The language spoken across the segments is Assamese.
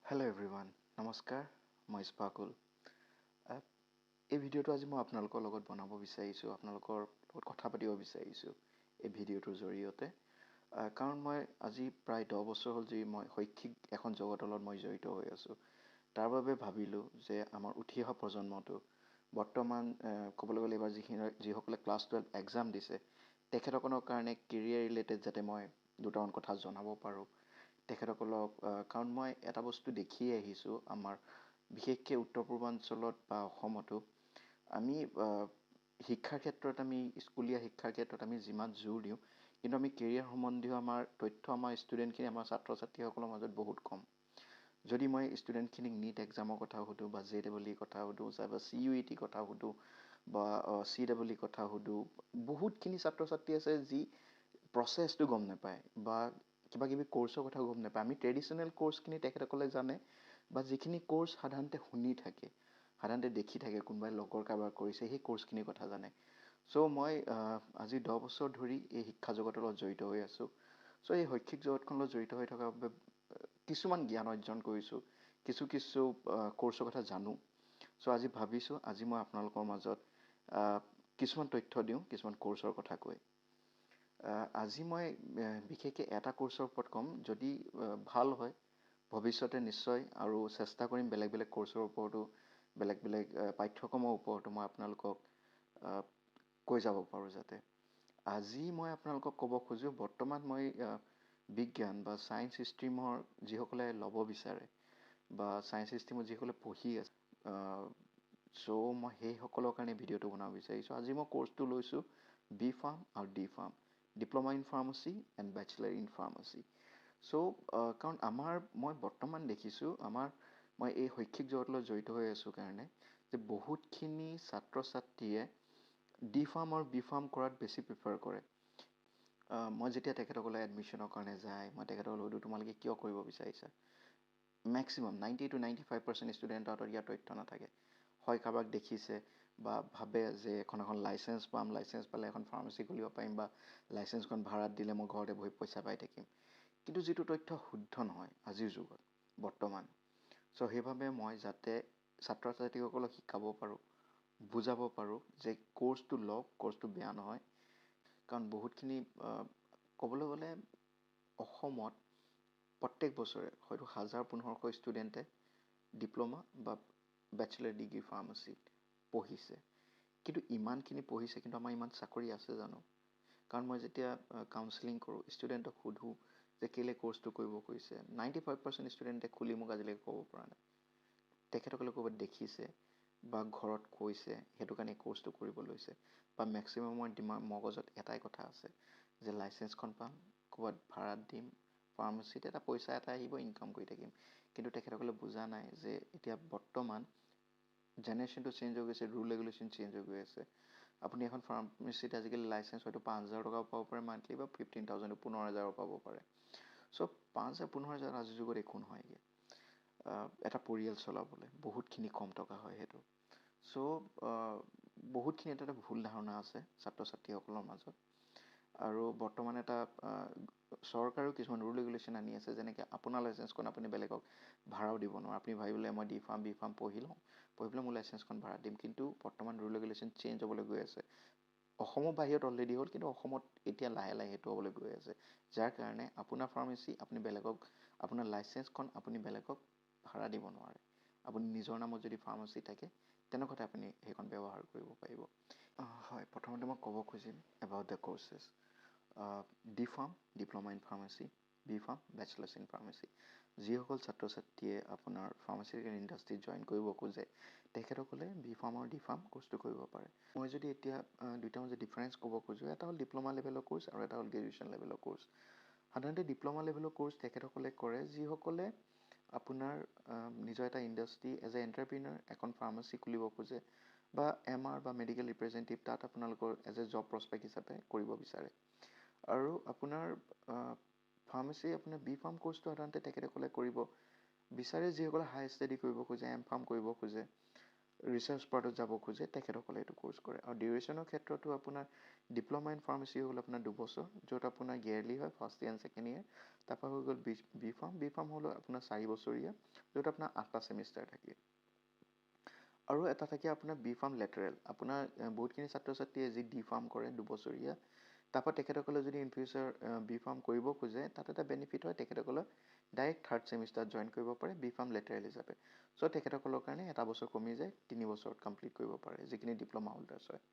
Hello everyone, নমস্কাৰ মই স্পাকুল এই ভিডিঅ'টো আজি মই আপোনালোকৰ লগত বনাব বিচাৰিছোঁ আপোনালোকৰ লগত কথা পাতিব বিচাৰিছোঁ এই ভিডিঅ'টোৰ জৰিয়তে কাৰণ মই আজি প্ৰায় 10 বছৰ হ'ল যে মই শৈক্ষিক এখন জগতৰ লগত মই জড়িত হৈ আছোঁ তাৰ বাবে ভাবিলোঁ যে আমাৰ উঠি অহা প্ৰজন্মটো বৰ্তমান ক'বলৈ গ'লে এবাৰ যিসকলে ক্লাছ 12 এক্সাম দিছে তেখেতসকলৰ কাৰণে কেৰিয়াৰ ৰিলেটেড যাতে মই দুটামান কথা জনাব পাৰোঁ তেখেতসকলক কাৰণ মই এটা বস্তু দেখি আহিছোঁ আমাৰ বিশেষকৈ উত্তৰ পূৰ্বাঞ্চলত বা অসমতো আমি শিক্ষাৰ ক্ষেত্ৰত আমি স্কুলীয়া শিক্ষাৰ ক্ষেত্ৰত আমি যিমান জোৰ দিওঁ কিন্তু আমি কেৰিয়াৰ সম্বন্ধীয় আমাৰ তথ্য আমাৰ ষ্টুডেণ্টখিনি আমাৰ ছাত্ৰ ছাত্ৰীসকলৰ মাজত বহুত কম যদি মই ষ্টুডেণ্টখিনিক নীট এক্সামৰ কথা সুধোঁ বা JEE কথা সুধোঁ বা CUET কথা সুধোঁ বা CEE কথা সুধোঁ বহুতখিনি ছাত্ৰ ছাত্ৰী আছে যি প্ৰচেছটো গম নাপায় বা কিবা কিবি কোৰ্চৰ কথা গম নাপায় আমি ট্ৰেডিশ্যনেল কোৰ্চখিনি তেখেতসকলে জানে বা যিখিনি কোৰ্চ সাধাৰণতে শুনি থাকে সাধাৰণতে দেখি থাকে কোনোবাই লগৰ কাৰোবাৰ কৰিছে সেই কোৰ্চখিনিৰ কথা জানে চ' মই আজি 10 বছৰ ধৰি এই শিক্ষা জগতৰ লগত জড়িত হৈ আছোঁ চ' এই শৈক্ষিক জগতখনৰ লগত জড়িত হৈ থকাৰ বাবে কিছুমান জ্ঞান অৰ্জন কৰিছোঁ কিছু কোৰ্চৰ কথা জানো চ' আজি ভাবিছোঁ আজি মই আপোনালোকৰ মাজত কিছুমান তথ্য দিওঁ কিছুমান কোৰ্চৰ কথা কৈ আজি মই বিশেষকৈ এটা কোৰ্চৰ ওপৰত ক'ম যদি ভাল হয় ভৱিষ্যতে নিশ্চয় আৰু চেষ্টা কৰিম বেলেগ বেলেগ কোৰ্চৰ ওপৰতো বেলেগ বেলেগ পাঠ্যক্ৰমৰ ওপৰতো মই আপোনালোকক কৈ যাব পাৰোঁ যাতে আজি মই আপোনালোকক ক'ব খোজোঁ বৰ্তমান মই বিজ্ঞান বা ছায়েন্স ষ্ট্ৰীমৰ যিসকলে ল'ব বিচাৰে বা ছায়েন্স ষ্ট্ৰীমত যিসকলে পঢ়ি আছে চ' মই সেইসকলৰ কাৰণে ভিডিঅ'টো বনাব বিচাৰিছোঁ আজি মই কোৰ্চটো লৈছোঁ B.Pharm আৰু D.Pharm diploma in pharmacy and bachelor in pharmacy so' কাৰণ মই বৰ্তমান দেখিছোঁ মই এই শৈক্ষিক জগতৰ জড়িত হৈ আছোঁ কাৰণে যে বহুতখিনি ছাত্ৰ ছাত্ৰীয়ে D.Pharm আৰু B.Pharm কৰাত বেছি প্ৰিফাৰ কৰে মই যেতিয়া তেখেতসকলে এডমিশ্যনৰ কাৰণে যায় মই তেখেতসকলক সুধোঁ তোমালোকে কিয় কৰিব বিচাৰিছা মেক্সিমাম 90 to 95% ষ্টুডেণ্টৰ হাতত ইয়াৰ তথ্য নাথাকে হয় কাৰোবাক দেখিছে বা ভাবে যে এখন লাইচেঞ্চ পাম লাইচেঞ্চ পালে এখন ফাৰ্মাচী খুলিব পাৰিম বা লাইচেঞ্চখন ভাড়াত দিলে মই ঘৰতে বহি পইচা পাই থাকিম কিন্তু যিটো তথ্য শুদ্ধ নহয় আজিৰ যুগত বৰ্তমান চ' সেইবাবে মই যাতে ছাত্ৰ ছাত্ৰীসকলক শিকাব পাৰোঁ বুজাব পাৰোঁ যে কোৰ্চটো লওক কোৰ্চটো বেয়া নহয় কাৰণ বহুতখিনি ক'বলৈ গ'লে অসমত প্ৰত্যেক বছৰে হয়তো 1500 ষ্টুডেণ্টে ডিপ্ল'মা বা বেচেলাৰ ডিগ্ৰী ফাৰ্মাচীত পঢ়িছে কিন্তু ইমানখিনি পঢ়িছে কিন্তু আমাৰ ইমান চাকৰি আছে জানো কাৰণ মই যেতিয়া কাউন্সেলিং কৰোঁ ষ্টুডেণ্টক সোধোঁ যে কেলৈ কোৰ্চটো কৰিব খুজিছে 95% ষ্টুডেণ্টে খুলি মোক আজিলৈকে ক'ব পৰা নাই তেখেতসকলে ক'ৰবাত দেখিছে বা ঘৰত কৈছে সেইটো কাৰণে কোৰ্চটো কৰিব লৈছে বা মেক্সিমামৰ মগজত এটাই কথা আছে যে লাইচেঞ্চখন পাম ক'ৰবাত ভাড়াত দিম ফাৰ্মাচীত এটা পইচা এটা আহিব ইনকাম কৰি থাকিম কিন্তু তেখেতসকলে বুজা নাই যে এতিয়া বৰ্তমান জেনেৰেশ্যনটো চেঞ্জ হৈ গৈছে ৰুল ৰেগুলেশ্যন চেঞ্জ হৈ গৈ আছে আপুনি এখন ফাৰ্মাচীত আজিকালি লাইচেঞ্চ হয়তো 5,000 টকাও পাব পাৰে মান্থলি বা 15,000 15,000 পাব পাৰে চ' 5,000 15,000 আজিৰ যুগত একো নহয়গৈ এটা পৰিয়াল চলাবলৈ বহুতখিনি কম টকা হয় সেইটো চ' বহুতখিনি এটা ভুল ধাৰণা আছে ছাত্ৰ ছাত্ৰীসকলৰ মাজত আৰু বৰ্তমান এটা চৰকাৰেও কিছুমান ৰুল ৰেগুলেশ্যন আনি আছে যেনেকৈ আপোনাৰ লাইচেঞ্চখন আপুনি বেলেগক ভাড়াও দিব নোৱাৰে আপুনি ভাবিলে মই D.Pharm B.Pharm পঢ়ি পেলাই মোৰ লাইচেঞ্চখন ভাড়া দিম কিন্তু বৰ্তমান ৰুল ৰেগুলেশ্যন চেঞ্জ হ'বলৈ গৈ আছে অসমৰ বাহিৰত অলৰেডি হ'ল কিন্তু অসমত এতিয়া লাহে লাহে সেইটো হ'বলৈ গৈ আছে যাৰ কাৰণে আপোনাৰ ফাৰ্মাচী আপুনি বেলেগক আপোনাৰ লাইচেঞ্চখন আপুনি বেলেগক ভাড়া দিব নোৱাৰে আপুনি নিজৰ নামত যদি ফাৰ্মাচী থাকে তেনেকুৱাতে আপুনি সেইখন ব্যৱহাৰ কৰিব পাৰিব হয় প্ৰথমতে মই ক'ব খুজিম about the courses D.Pharm diploma in pharmacy B.Pharm bachelors in pharmacy যিসকল ছাত্ৰ ছাত্ৰীয়ে আপোনাৰ ফাৰ্মাচিউটিকেল ইণ্ডাষ্ট্ৰীত জইন কৰিব খোজে তেখেতসকলে B.Pharm আৰু D.Pharm কোৰ্চটো কৰিব পাৰে মই যদি এতিয়া দুইটা মাজত ডিফাৰেঞ্চ ক'ব খোজোঁ এটা হ'ল ডিপ্ল'মা লেভেলৰ কোৰ্চ আৰু এটা হ'ল গ্ৰেজুৱেশ্যন লেভেলৰ কোৰ্চ সাধাৰণতে ডিপ্ল'মা লেভেলৰ কোৰ্চ তেখেতসকলে কৰে যিসকলে আপোনাৰ নিজৰ এটা ইণ্ডাষ্ট্ৰী এজ এ এণ্টাৰপ্ৰিনাৰ এখন ফাৰ্মাচী খুলিব খোজে বা MR বা মেডিকেল ৰিপ্ৰেজেণ্টেটিভ তাত আপোনালোকৰ এজ এ জব প্ৰস্পেক্ট হিচাপে কৰিব বিচাৰে আৰু আপোনাৰ ফাৰ্মাচী আপোনাৰ B.Pharm কোৰ্চটো সাধাৰণতে তেখেতসকলে কৰিব বিচাৰে যিসকলে হাই ষ্টাডি কৰিব খোজে M.Pharm কৰিব খোজে ৰিচাৰ্চ পাৰ্টত যাব খোজে তেখেতসকলে এইটো কোৰ্চ কৰে আৰু ডিউৰেশ্যনৰ ক্ষেত্ৰতো আপোনাৰ ডিপ্ল'মা ইন ফাৰ্মাচী হ'ল আপোনাৰ 2 বছৰ য'ত আপোনাৰ ইয়েৰলি হয় first year and second year তাৰপৰা হৈ গ'ল B.Pharm হ'ল আপোনাৰ 4 বছৰীয়া, য'ত আপোনাৰ 8টা ছেমিষ্টাৰ থাকে। আৰু এটা থাকে আপোনাৰ B.Pharm লেটাৰেল। আপোনাৰ বহুতখিনি ছাত্ৰ ছাত্ৰীয়ে যি D.Pharm কৰে 2 বছৰীয়া, তাৰপৰা তেখেতসকলে যদি ইন ফিউচাৰ B.Pharm কৰিব খোজে, তাত এটা বেনিফিট হয়, তেখেতসকলে ডাইৰেক্ট 3rd ছেমিষ্টাৰত জইন কৰিব পাৰে B.Pharm লেটাৰেল হিচাপে। চ' তেখেতসকলৰ কাৰণে এটা বছৰ কমি যায়, 3 বছৰত কমপ্লিট কৰিব পাৰে, যিখিনি ডিপ্ল'মা হোল্ডাৰ্ছ হয়।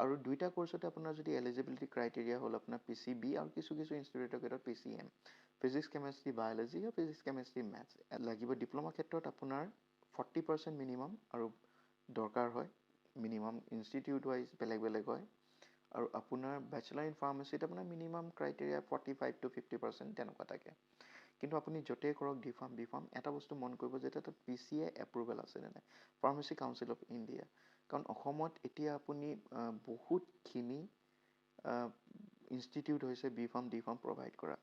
আৰু দুইটা কোৰ্চতে আপোনাৰ যদি এলিজিবিলিটি ক্ৰাইটেৰিয়া হ'ল আপোনাৰ PCB আৰু কিছু ইনষ্টিটিউটৰ ক্ষেত্ৰত PCM, ফিজিক্স কেমেষ্ট্ৰি বায়'লজি আৰু ফিজিক্স কেমেষ্ট্ৰি মেথছ লাগিব। ডিপ্ল'মা ক্ষেত্ৰত আপোনাৰ 40% মিনিমাম আৰু দৰকাৰ হয়, মিনিমাম ইনষ্টিটিউট ৱাইজ বেলেগ হয়। আৰু আপোনাৰ বেচেলাৰ ইন ফাৰ্মাচীত আপোনাৰ মিনিমাম ক্ৰাইটেৰিয়া 45 to 50% তেনেকুৱা থাকে। কিন্তু আপুনি য'তেই কৰক D.Pharm B.Pharm, এটা বস্তু মন কৰিব যে তাত PCA এপ্ৰুভেল আছে নে নাই, ফাৰ্মাচী কাউন্সিল অফ ইণ্ডিয়া। কাৰণ অসমত এতিয়া আপুনি বহুতখিনি ইনষ্টিটিউট হৈছে B.Pharm D.Pharm প্ৰভাইড কৰা।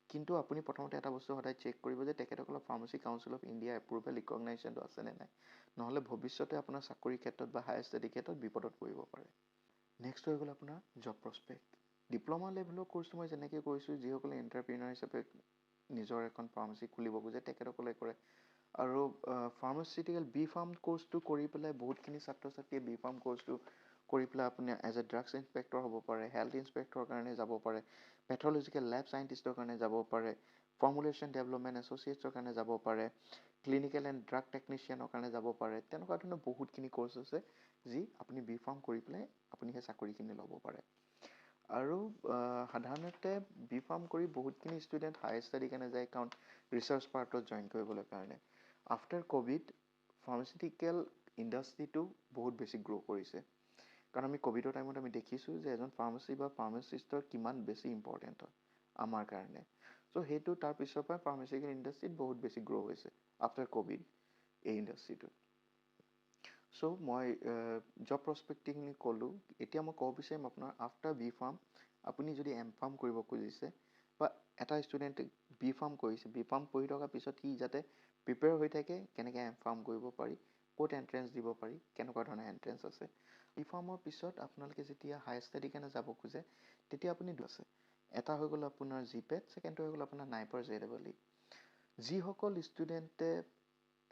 কিন্তু আপুনি প্ৰথমতে এটা বস্তু সদায় চেক কৰিব যে তেখেতসকলৰ pharmacy council of India approval ৰিকগনাইজেশ্যনটো আছে নে নাই, নহ'লে ভৱিষ্যতে আপোনাৰ চাকৰিৰ ক্ষেত্ৰত বা হায়াৰ ষ্টাডিৰ ক্ষেত্ৰত বিপদত পৰিব পাৰে। নেক্সট হৈ গ'ল আপোনাৰ জব প্ৰস্পেক্ট। ডিপ্ল'মা লেভেলৰ কোৰ্চটো মই যেনেকৈ কৈছোঁ, যিসকলে এণ্টাৰপ্ৰিনাৰ হিচাপে নিজৰ এখন ফাৰ্মাচী খুলিব খোজে তেখেতসকলে কৰে। আৰু ফাৰ্মাচিউটিকেল B.Pharm কোৰ্চটো কৰি পেলাই বহুতখিনি ছাত্ৰ ছাত্ৰীয়ে B.Pharm কোৰ্চটো কৰি পেলাই আপুনি এজ এ ড্ৰাগছ ইনস্পেক্টৰ হ'ব পাৰে, হেল্থ ইনস্পেক্টৰৰ কাৰণে যাব পাৰে, পেথলজিকেল লেব চাইণ্টিষ্টৰ কাৰণে যাব পাৰে, ফৰ্মুলেশ্যন ডেভেলপমেণ্ট এছ'চিয়েটছৰ কাৰণে যাব পাৰে, ক্লিনিকেল এণ্ড ড্ৰাগ টেকনিচিয়ানৰ কাৰণে যাব পাৰে। তেনেকুৱা ধৰণৰ বহুতখিনি কোৰ্চ আছে যি আপুনি B.Pharm কৰি পেলাই আপুনি সেই চাকৰিখিনি ল'ব পাৰে। আৰু সাধাৰণতে B.Pharm কৰি বহুতখিনি ষ্টুডেণ্ট হায়াৰ ষ্টাডিৰ কাৰণে যায়, কাৰণ ৰিচাৰ্চ পাৰ্টত জইন কৰিবলৈ কাৰণে। আফটাৰ ক'ভিড ফাৰ্মাচিউটিকেল ইণ্ডাষ্ট্ৰিটো বহুত বেছি গ্ৰ' কৰিছে, কাৰণ আমি ক'ভিডৰ টাইমত আমি দেখিছোঁ যে এজন ফাৰ্মাচী বা ফাৰ্মাচিষ্টৰ কিমান বেছি ইম্পৰ্টেণ্ট হয় আমাৰ কাৰণে। চ' সেইটো তাৰপিছৰ পৰা ফাৰ্মাচিউটিকেল ইণ্ডাষ্ট্ৰিত বহুত বেছি গ্ৰ' হৈছে আফটাৰ ক'ভিড এই ইণ্ডাষ্ট্ৰিটোত। চ' মই জব প্ৰস্পেক্টখিনি ক'লোঁ। এতিয়া মই ক'ব বিচাৰিম আপোনাৰ আফটাৰ B.Pharm আপুনি যদি M.Pharm কৰিব খুজিছে, বা এটা ষ্টুডেণ্টে B.Pharm কৰিছে, B.Pharm পঢ়ি থকাৰ পিছত সি যাতে প্ৰিপেয়াৰ হৈ থাকে কেনেকৈ M.Pharm কৰিব পাৰি, ক'ত এণ্ট্ৰেঞ্চ দিব পাৰি, কেনেকুৱা ধৰণৰ এণ্ট্ৰেঞ্চ আছে। B.Pharmৰ পিছত আপোনালোকে যেতিয়া হায়াৰ ষ্টাডিৰ কাৰণে যাব খোজে, তেতিয়া আপুনি আছে। এটা হৈ গ'ল আপোনাৰ GPAT, ছেকেণ্ডটো হৈ গ'ল আপোনাৰ নাইপাৰ JEE। যিসকল ষ্টুডেণ্টে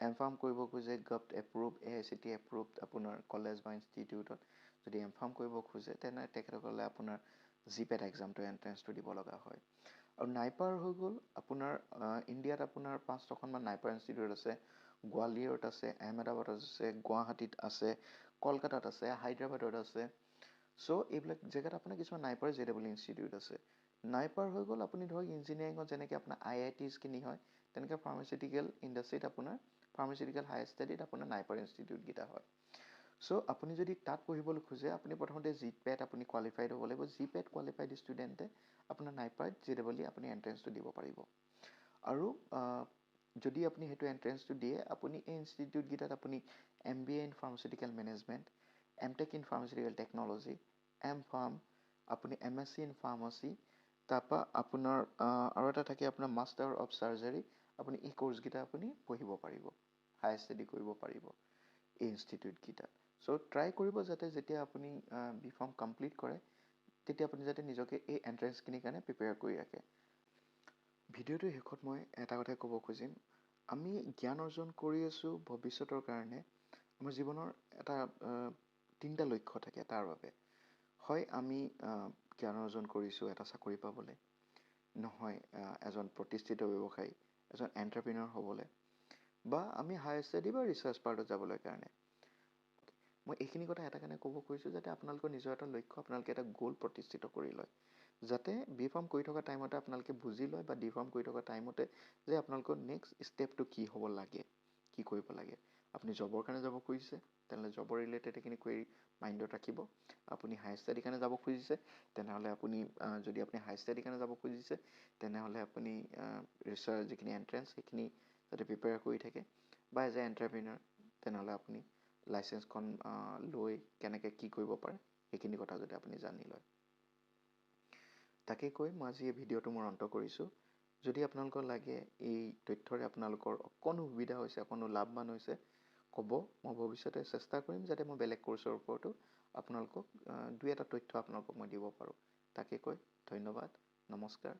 M.Pharm কৰিব খোজে, গভট এপ্ৰুভ AICTE এপ্ৰুভড আপোনাৰ কলেজ বা ইনষ্টিটিউটত যদি M.Pharm কৰিব খোজে, তেনে তেখেতসকলে আপোনাৰ GPAT এক্সামটো এণ্ট্ৰেঞ্চটো দিব লগা হয়। আৰু নাইপাৰ হৈ গ'ল আপোনাৰ ইণ্ডিয়াত আপোনাৰ 5-6খনমান নাইপাৰ ইনষ্টিটিউট আছে। গোৱালিয়ৰত আছে, আহমেদাবাদত আছে, গুৱাহাটীত আছে, কলকাতাত আছে, হায়দৰাবাদত আছে। চ' এইবিলাক জেগাত আপোনাৰ কিছুমান নাইপাৰ JEE ইনষ্টিটিউট আছে। নাইপাৰ হৈ গ'ল আপুনি ধৰক ইঞ্জিনিয়াৰিঙত যেনেকৈ আপোনাৰ IITছখিনি হয়, তেনেকৈ ফাৰ্মাচিউটিকেল ইণ্ডাষ্ট্ৰিত আপোনাৰ ফাৰ্মাচিউটিকেল হায়াৰ ষ্টাডিত আপোনাৰ নাইপাৰ ইনষ্টিটিউটকেইটা হয়। চ' আপুনি যদি তাত পঢ়িবলৈ খোজে, আপুনি প্ৰথমতে GPAT আপুনি কোৱালিফাইড হ'ব লাগিব। GPAT কোৱালিফাইড ষ্টুডেণ্টে আপোনাৰ নাইপাৰত JEE আপুনি এণ্ট্ৰেঞ্চটো দিব পাৰিব। আৰু যদি আপুনি সেইটো এণ্ট্ৰেঞ্চটো দিয়ে, আপুনি এই ইনষ্টিটিউটকেইটাত আপুনি MBA in pharmaceutical management, M.Tech in pharmaceutical technology, M.Pharm, আপুনি MSc ইন ফাৰ্মাচী, তাৰপৰা আপোনাৰ আৰু এটা থাকে আপোনাৰ মাষ্টাৰ অফ চাৰ্জাৰী। আপুনি এই কোৰ্চকেইটা আপুনি পঢ়িব পাৰিব, হায়াৰ ষ্টাডি কৰিব পাৰিব এই ইনষ্টিটিউটকেইটাত। চ' ট্ৰাই কৰিব যাতে যেতিয়া আপুনি B.Pharm কমপ্লিট কৰে, তেতিয়া আপুনি যাতে নিজকে এই এণ্ট্ৰেঞ্চখিনিৰ কাৰণে প্ৰিপেয়াৰ কৰি ৰাখে। ভিডিঅ'টোৰ শেষত মই এটা কথাই ক'ব খুজিম, আমি জ্ঞান অৰ্জন কৰি আছোঁ ভৱিষ্যতৰ কাৰণে। আমাৰ জীৱনৰ এটা 3টা লক্ষ্য থাকে তাৰ বাবে। হয়, আমি জ্ঞান অৰ্জন কৰিছোঁ এটা চাকৰি পাবলৈ, নহয় এজন প্ৰতিষ্ঠিত ব্যৱসায়ী, এজন এণ্টাৰপ্ৰিনাৰ হ'বলৈ, বা আমি হায়াৰ ষ্টাডি বা ৰিচাৰ্চ পাৰ্টত যাবলৈ কাৰণে। মই এইখিনি কথা এটা কাৰণে ক'ব খুজিছোঁ যাতে আপোনালোকৰ নিজৰ এটা লক্ষ্য, আপোনালোকে এটা গ'ল প্ৰতিষ্ঠিত কৰি লয়, যাতে B.Pharm কৰি থকা টাইমতে আপোনালোকে বুজি লয়, বা D.Pharm কৰি থকা টাইমতে যে আপোনালোকৰ নেক্সট ষ্টেপটো কি হ'ব লাগে, কি কৰিব লাগে। আপুনি জবৰ কাৰণে যাব খুজিছে, তেনেহ'লে জবৰ ৰিলেটেড এইখিনি কুৱেৰি মাইণ্ডত ৰাখিব। আপুনি হায়াৰ ষ্টাডিৰ কাৰণে যাব খুজিছে, তেনেহ'লে আপুনি যদি আপুনি হায়াৰ ষ্টাডিৰ কাৰণে যাব খুজিছে, তেনেহ'লে আপুনি ৰিচাৰ্চ যিখিনি এণ্ট্ৰেঞ্চ সেইখিনি যাতে প্ৰিপেয়াৰ কৰি থাকে, বা এজ এ এণ্টাৰপ্ৰিনাৰ তেনেহ'লে আপুনি লাইচেঞ্চখন লৈ কেনেকৈ কি কৰিব পাৰে সেইখিনি কথা যদি আপুনি জানি লয়। তাকে কৈ মই আজি এই ভিডিঅ'টো মোৰ অন্ত কৰিছোঁ। যদি আপোনালোকৰ লাগে এই তথ্যৰে আপোনালোকৰ অকণো সুবিধা হৈছে, অকণো লাভৱান হৈছে, ক'ব। মই ভৱিষ্যতে চেষ্টা কৰিম যাতে মই বেলেগ কোৰ্চৰ ওপৰতো আপোনালোকক 2-এটা তথ্য আপোনালোকক মই দিব পাৰোঁ। তাকে কৈ ধন্যবাদ, নমস্কাৰ।